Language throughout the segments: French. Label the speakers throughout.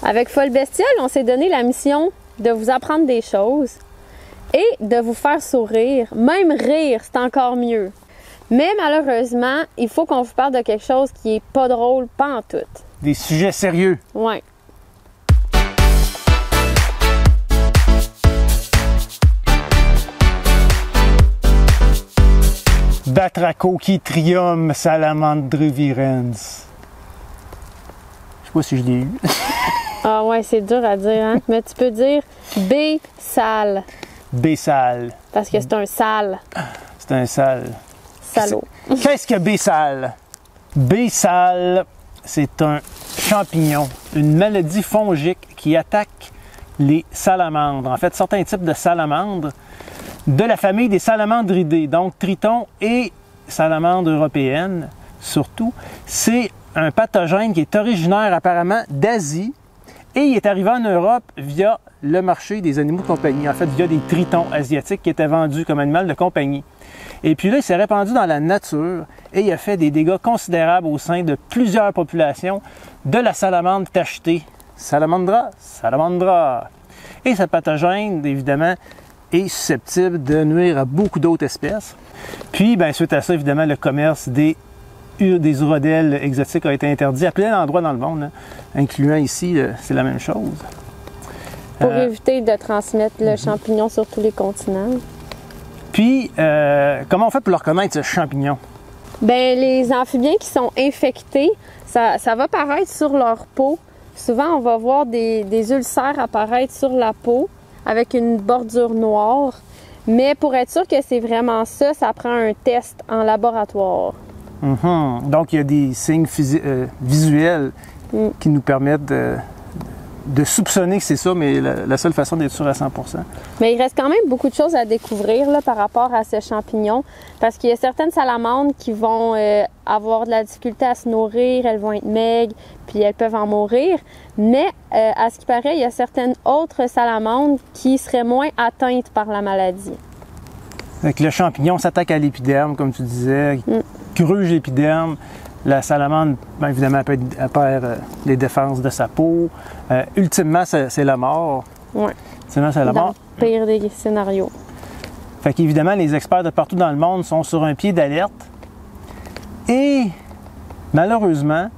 Speaker 1: Avec Folle Bestiole, on s'est donné la mission de vous apprendre des choses et de vous faire sourire. Même rire, c'est encore mieux. Mais malheureusement, il faut qu'on vous parle de quelque chose qui est pas drôle, pas en tout.
Speaker 2: Des sujets sérieux.
Speaker 1: Ouais.
Speaker 2: Batrachochytrium salamandrivirens. Je sais pas si je l'ai eu.
Speaker 1: Ah ouais, c'est dur à dire, hein? Mais tu peux dire B-sale.
Speaker 2: B-sale.
Speaker 1: Parce que c'est un sale.
Speaker 2: C'est un sale.
Speaker 1: Salaud.
Speaker 2: Qu'est-ce que B-sale? B-sale, c'est un champignon, une maladie fongique qui attaque les salamandres. En fait, certains types de salamandres de la famille des salamandridés, donc tritons et salamandres européennes surtout. C'est un pathogène qui est originaire apparemment d'Asie et il est arrivé en Europe via le marché des animaux de compagnie, en fait via des tritons asiatiques qui étaient vendus comme animal de compagnie. Et puis là, il s'est répandu dans la nature et il a fait des dégâts considérables au sein de plusieurs populations de la salamandre tachetée. Salamandra, salamandra. Et ce pathogène, évidemment, est susceptible de nuire à beaucoup d'autres espèces. Puis, bien, suite à ça, évidemment, le commerce des urodèles exotiques a été interdit à plein d'endroits dans le monde, hein, incluant ici, c'est la même chose.
Speaker 1: Pour éviter de transmettre le champignon sur tous les continents.
Speaker 2: Puis, comment on fait pour le reconnaître, ce champignon?
Speaker 1: Bien, les amphibiens qui sont infectés, ça va paraître sur leur peau. Souvent, on va voir des ulcères apparaître sur la peau avec une bordure noire. Mais pour être sûr que c'est vraiment ça, ça prend un test en laboratoire.
Speaker 2: Donc, il y a des signes visuels qui nous permettent de soupçonner que c'est ça, mais la seule façon d'être sûr à 100%.
Speaker 1: Mais il reste quand même beaucoup de choses à découvrir là, par rapport à ce champignon, parce qu'il y a certaines salamandres qui vont avoir de la difficulté à se nourrir, elles vont être maigres, puis elles peuvent en mourir. Mais à ce qui paraît, il y a certaines autres salamandres qui seraient moins atteintes par la maladie.
Speaker 2: Donc, le champignon s'attaque à l'épiderme, comme tu disais, gruge l'épiderme. La salamandre, bien évidemment, elle perd les défenses de sa peau. Ultimement, c'est la mort.
Speaker 1: Oui.
Speaker 2: Ultimement, c'est la mort.
Speaker 1: Dans le pire des scénarios.
Speaker 2: Fait qu'évidemment, les experts de partout dans le monde sont sur un pied d'alerte. Et malheureusement,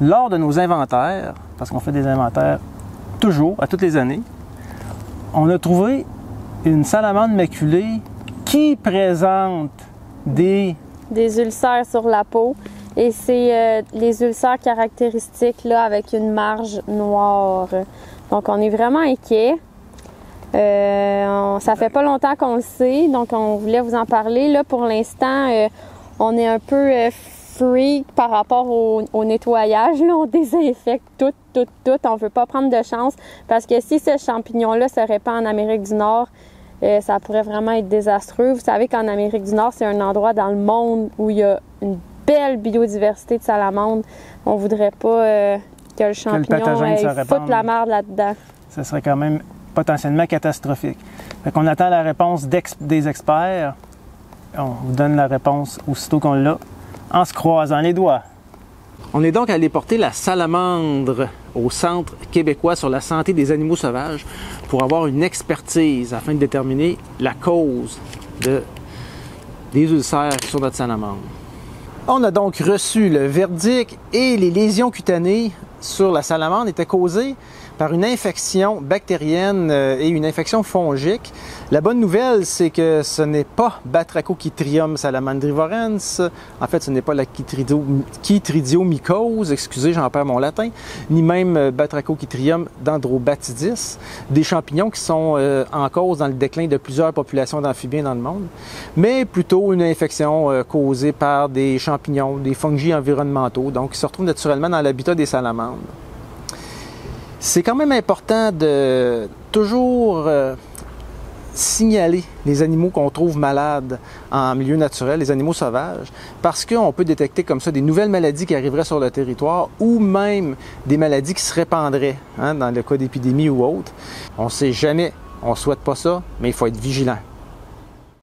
Speaker 2: lors de nos inventaires, parce qu'on fait des inventaires toujours, à toutes les années, on a trouvé une salamandre maculée qui présente des
Speaker 1: ulcères sur la peau. Et c'est les ulcères caractéristiques là, avec une marge noire. Donc, on est vraiment inquiet. Ça fait pas longtemps qu'on le sait, donc on voulait vous en parler. Là, pour l'instant, on est un peu freak par rapport au nettoyage. Là, on désinfecte tout. On veut pas prendre de chance parce que si ce champignon-là se répand en Amérique du Nord, ça pourrait vraiment être désastreux. Vous savez qu'en Amérique du Nord, c'est un endroit dans le monde où il y a une belle biodiversité de salamandres. On voudrait pas que le champignon foute la merde là-dedans.
Speaker 2: Ça serait quand même potentiellement catastrophique. Fait qu'on attend la réponse des experts. On vous donne la réponse aussitôt qu'on l'a, en se croisant les doigts. On est donc allé porter la salamandre au Centre québécois sur la santé des animaux sauvages pour avoir une expertise afin de déterminer la cause des ulcères sur notre salamandre. On a donc reçu le verdict et les lésions cutanées sur la salamandre étaient causées par une infection bactérienne et une infection fongique. La bonne nouvelle, c'est que ce n'est pas Batrachochytrium salamandrivorens, en fait, ce n'est pas la chytridiomycose, excusez, j'en perds mon latin, ni même Batrachochytrium dendrobatidis, des champignons qui sont en cause dans le déclin de plusieurs populations d'amphibiens dans le monde, mais plutôt une infection causée par des champignons, des fungi environnementaux, donc qui se retrouvent naturellement dans l'habitat des salamandres. C'est quand même important de toujours signaler les animaux qu'on trouve malades en milieu naturel, les animaux sauvages, parce qu'on peut détecter comme ça des nouvelles maladies qui arriveraient sur le territoire ou même des maladies qui se répandraient, hein, dans le cas d'épidémie ou autre. On ne sait jamais, on ne souhaite pas ça, mais il faut être vigilant.